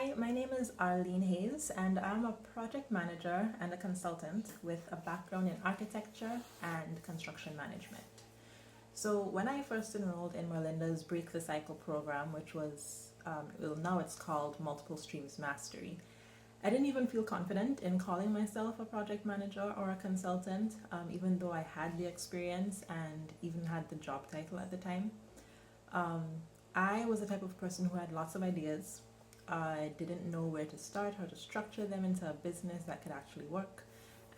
Hi, my name is Arlene Hayes, and I'm a project manager and a consultant with a background in architecture and construction management. So, when I first enrolled in Merlinda's Break the Cycle program, which was, well, now it's called Multiple Streams Mastery, I didn't even feel confident in calling myself a project manager or a consultant, even though I had the experience and even had the job title at the time. Um, I was the type of person who had lots of ideas. I didn't know where to start, how to structure them into a business that could actually work.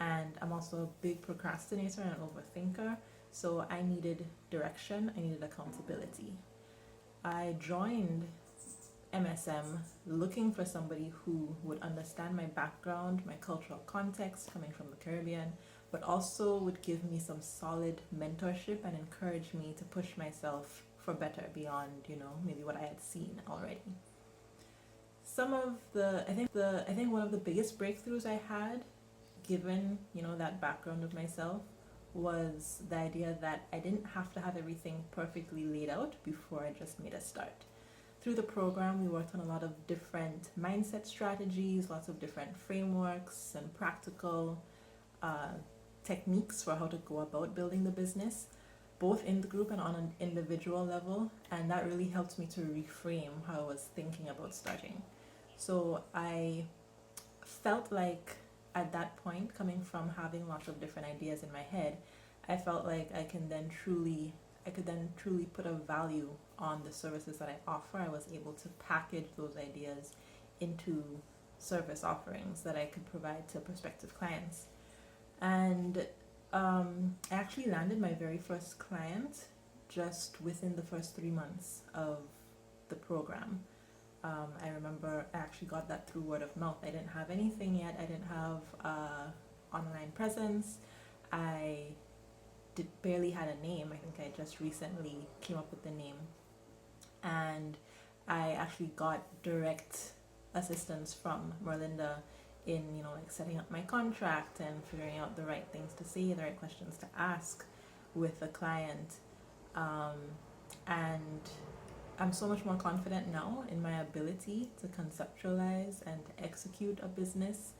And I'm also a big procrastinator and an overthinker, so I needed direction, I needed accountability. I joined MSM looking for somebody who would understand my background, my cultural context coming from the Caribbean, but also would give me some solid mentorship and encourage me to push myself for better beyond, maybe what I had seen already. Some of I think one of the biggest breakthroughs I had, given, that background of myself, was the idea that I didn't have to have everything perfectly laid out before I just made a start. Through the program, we worked on a lot of different mindset strategies, lots of different frameworks and practical uh, techniques for how to go about building the business, both in the group and on an individual level. And that really helped me to reframe how I was thinking about starting. So I felt like at that point, coming from having lots of different ideas in my head, I felt like I could then truly put a value on the services that I offer. I was able to package those ideas into service offerings that I could provide to prospective clients. And I actually landed my very first client just within the first 3 months of the program. I remember I actually got that through word of mouth. I didn't have anything yet. I didn't have online presence. I barely had a name. I think I just recently came up with the name. And I actually got direct assistance from Merlinda in, like setting up my contract and figuring out the right things to say, the right questions to ask with the client. And I'm so much more confident now in my ability to conceptualize and to execute a business,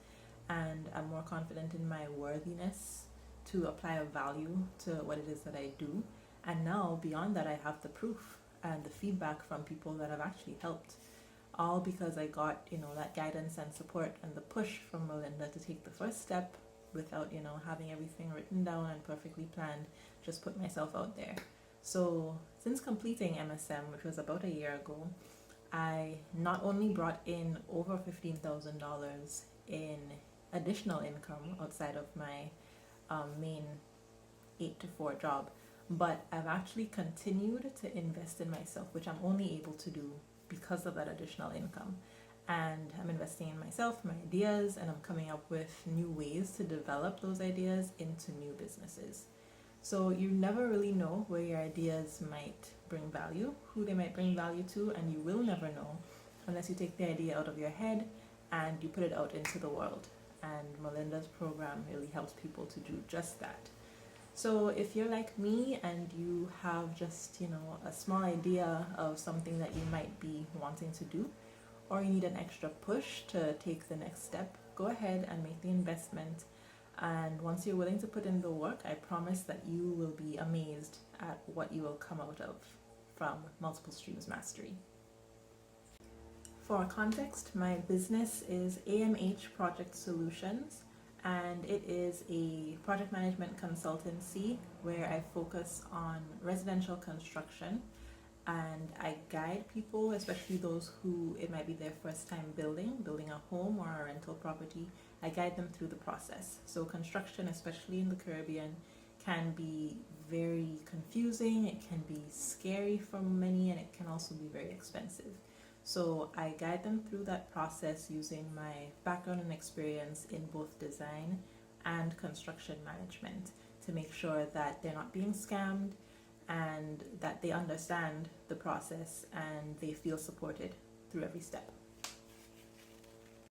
and I'm more confident in my worthiness to apply a value to what it is that I do. And now, beyond that, I have the proof and the feedback from people that have actually helped, all because I got, that guidance and support and the push from Melinda to take the first step without, having everything written down and perfectly planned, just put myself out there. So since completing MSM, which was about a year ago, I not only brought in over $15,000 in additional income outside of my main 8 to 4 job, but I've actually continued to invest in myself, which I'm only able to do because of that additional income. And I'm investing in myself, my ideas, and I'm coming up with new ways to develop those ideas into new businesses. So you never really know where your ideas might bring value, who they might bring value to, and you will never know unless you take the idea out of your head and you put it out into the world. And Melinda's program really helps people to do just that. So if you're like me and you have just, a small idea of something that you might be wanting to do, or you need an extra push to take the next step, go ahead and make the investment. And once you're willing to put in the work, I promise that you will be amazed at what you will come out of from Multiple Streams Mastery. For context, my business is AMH Project Solutions, and it is a project management consultancy where I focus on residential construction, and I guide people, especially those who it might be their first time building a home or a rental property. I guide them through the process. So construction, especially in the Caribbean, can be very confusing, it can be scary for many, and it can also be very expensive. So I guide them through that process using my background and experience in both design and construction management to make sure that they're not being scammed and that they understand the process and they feel supported through every step.